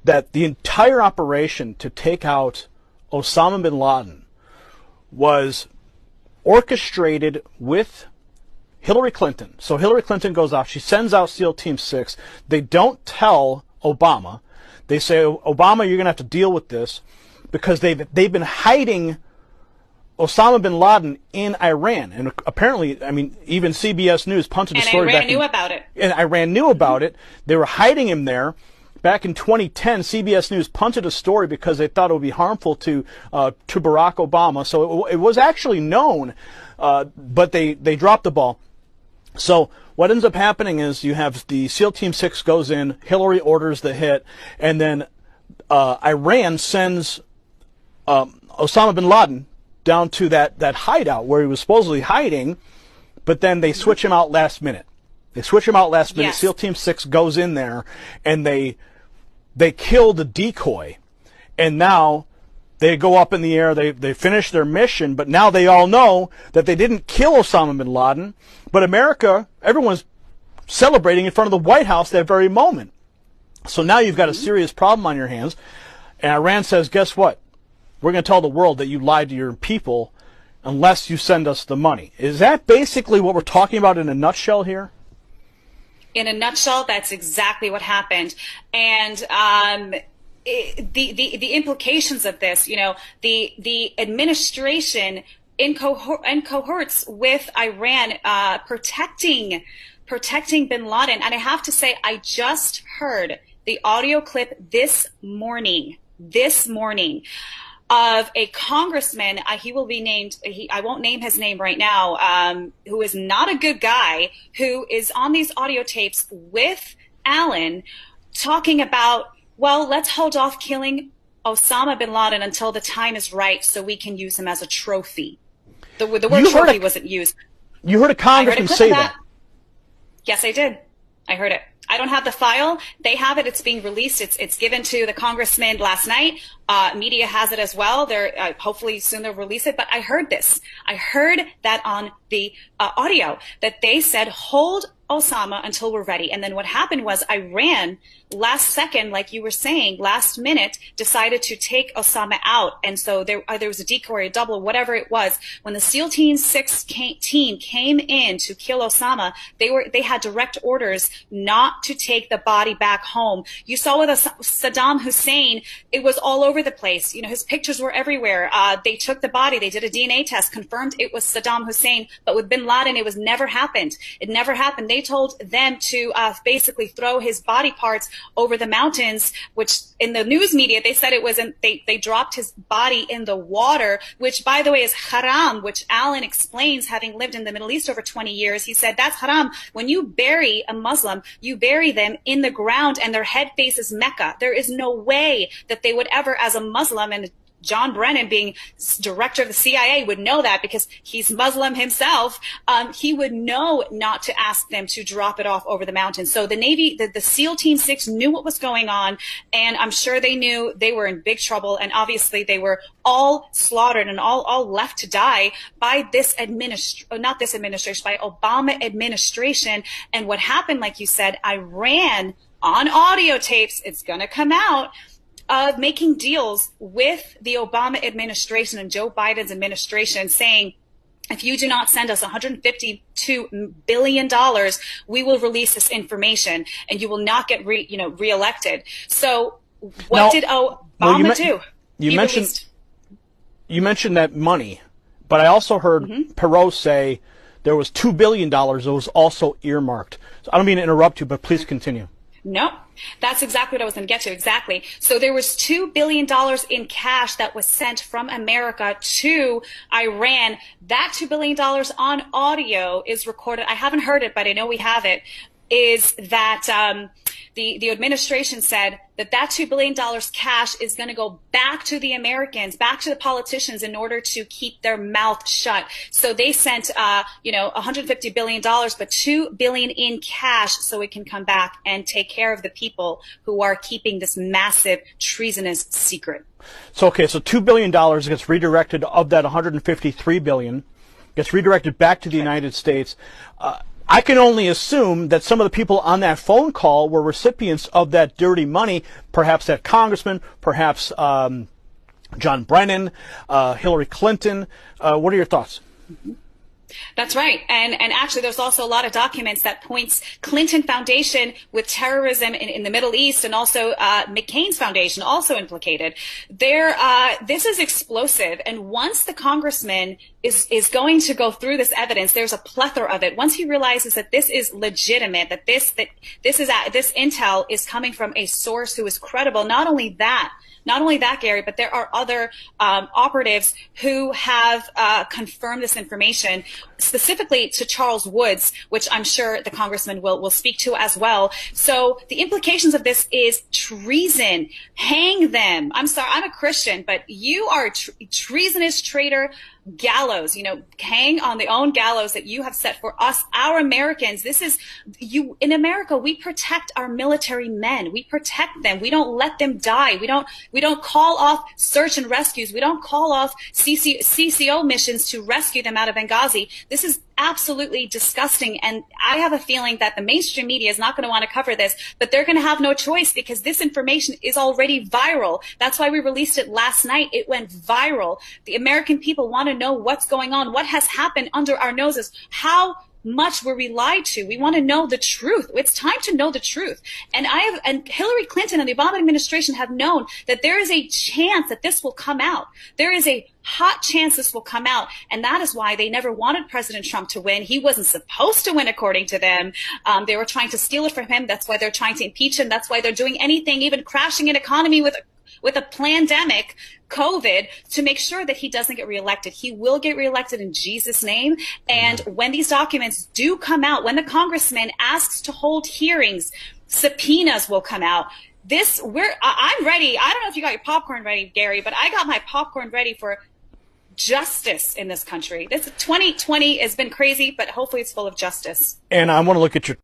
that the entire operation to take out Osama bin Laden was orchestrated with Hillary Clinton. So Hillary Clinton goes out, she sends out SEAL Team 6. They don't tell Obama. They say, Obama, you're going to have to deal with this, because they've been hiding Osama bin Laden in Iran. And apparently, I mean, even CBS News punted a story back. And Iran knew about it. And Iran knew about it. They were hiding him there. Back in 2010, CBS News punted a story because they thought it would be harmful to Barack Obama. So it was actually known, but they dropped the ball. So what ends up happening is you have the SEAL Team 6 goes in, Hillary orders the hit, and then Iran sends Osama bin Laden down to that hideout where he was supposedly hiding, but then they switch him out last minute. They switch him out last minute. Yes. SEAL Team 6 goes in there, and they kill the decoy. And now they go up in the air. They finish their mission, but now they all know that they didn't kill Osama bin Laden. But America, everyone's celebrating in front of the White House that very moment. So now you've got a serious problem on your hands. And Iran says, guess what? We're going to tell the world that you lied to your people unless you send us the money. Is that basically what we're talking about in a nutshell here? In a nutshell, that's exactly what happened. And the implications of this, you know, the administration in cohorts with Iran protecting bin Laden. And I have to say, I just heard the audio clip this morning of a congressman, he will be named, I won't name his name right now, who is not a good guy, who is on these audio tapes with Allen talking about, well, let's hold off killing Osama bin Laden until the time is right so we can use him as a trophy. The word trophy wasn't used. You heard a congressman say that. Yes, I did. I heard it. I don't have the file. They have it. It's being released. It's given to the congressman last night. Media has it as well. They're hopefully soon they'll release it. But I heard this. I heard that on the audio that they said, hold Osama until we're ready. And then what happened was Iran, last second, like you were saying, last minute, decided to take Osama out. And so there was a decoy, a double, whatever it was. When the SEAL Team 6 team came in to kill Osama, they had direct orders not to take the body back home. You saw with Saddam Hussein, it was all over the place. You know, his pictures were everywhere. They took the body, they did a DNA test, confirmed it was Saddam Hussein. But with bin Laden, it was never happened. It never happened. They told them to basically throw his body parts over the mountains, which in the news media, they said it wasn't, they dropped his body in the water, which by the way is haram, which Allen explains, having lived in the Middle East over 20 years. He said, that's haram. When you bury a Muslim, you bury them in the ground and their head faces Mecca. There is no way that they would ever, as a Muslim, and John Brennan, being director of the CIA, would know that because he's Muslim himself. He would know not to ask them to drop it off over the mountains. So the Navy, the SEAL Team 6 knew what was going on, and I'm sure they knew they were in big trouble. And obviously they were all slaughtered and all left to die by this not this administration, by Obama administration. And what happened, like you said, Iran on audio tapes, it's going to come out, of making deals with the Obama administration and Joe Biden's administration, saying, if you do not send us $152 billion, we will release this information and you will not get reelected. So what did Obama do? You mentioned that money, but I also heard Perot say there was $2 billion that was also earmarked. So I don't mean to interrupt you, but please continue. No, that's exactly what I was going to get to. Exactly. So there was $2 billion in cash that was sent from America to Iran. That $2 billion on audio is recorded. I haven't heard it, but I know we have it. Is that the administration said that $2 billion cash is going to go back to the Americans, back to the politicians, in order to keep their mouth shut. So they sent, $150 billion, but $2 billion in cash so it can come back and take care of the people who are keeping this massive treasonous secret. So, okay, so $2 billion gets redirected of that $153 billion, gets redirected back to the United States. I can only assume that some of the people on that phone call were recipients of that dirty money, perhaps that congressman, perhaps John Brennan, Hillary Clinton. What are your thoughts? That's right. And actually, there's also a lot of documents that points Clinton Foundation with terrorism in the Middle East, and also McCain's foundation also implicated. This is explosive. And once the congressman is going to go through this evidence, there's a plethora of it. Once he realizes that this is legitimate, that this intel is coming from a source who is credible, not only that, Gary, but there are other operatives who have confirmed this information, specifically to Charles Woods, which I'm sure the congressman will speak to as well. So the implications of this is treason. Hang them. I'm sorry, I'm a Christian, but you are a treasonous traitor. Gallows, hang on the own gallows that you have set for us, our Americans. This is you in America. We protect our military men. We protect them. We don't let them die. We don't call off search and rescues. We don't call off CCO missions to rescue them out of Benghazi. This is absolutely disgusting. And I have a feeling that the mainstream media is not going to want to cover this, but they're going to have no choice because this information is already viral. That's why we released it last night. It went viral. The American people want to know what's going on, what has happened under our noses, how much were we lied to. We want to know the truth. It's time to know the truth. And Hillary Clinton and the Obama administration have known that there is a chance that this will come out. There is a hot chance this will come out. And that is why they never wanted President Trump to win. He wasn't supposed to win, according to them. They were trying to steal it from him. That's why they're trying to impeach him. That's why they're doing anything, even crashing an economy with a pandemic, COVID, to make sure that he doesn't get reelected. He will get reelected in Jesus' name. And when these documents do come out, when the congressman asks to hold hearings, subpoenas will come out. I'm ready. I don't know if you got your popcorn ready, Gary, but I got my popcorn ready for justice in this country. This 2020 has been crazy, but hopefully it's full of justice. And I want to look at your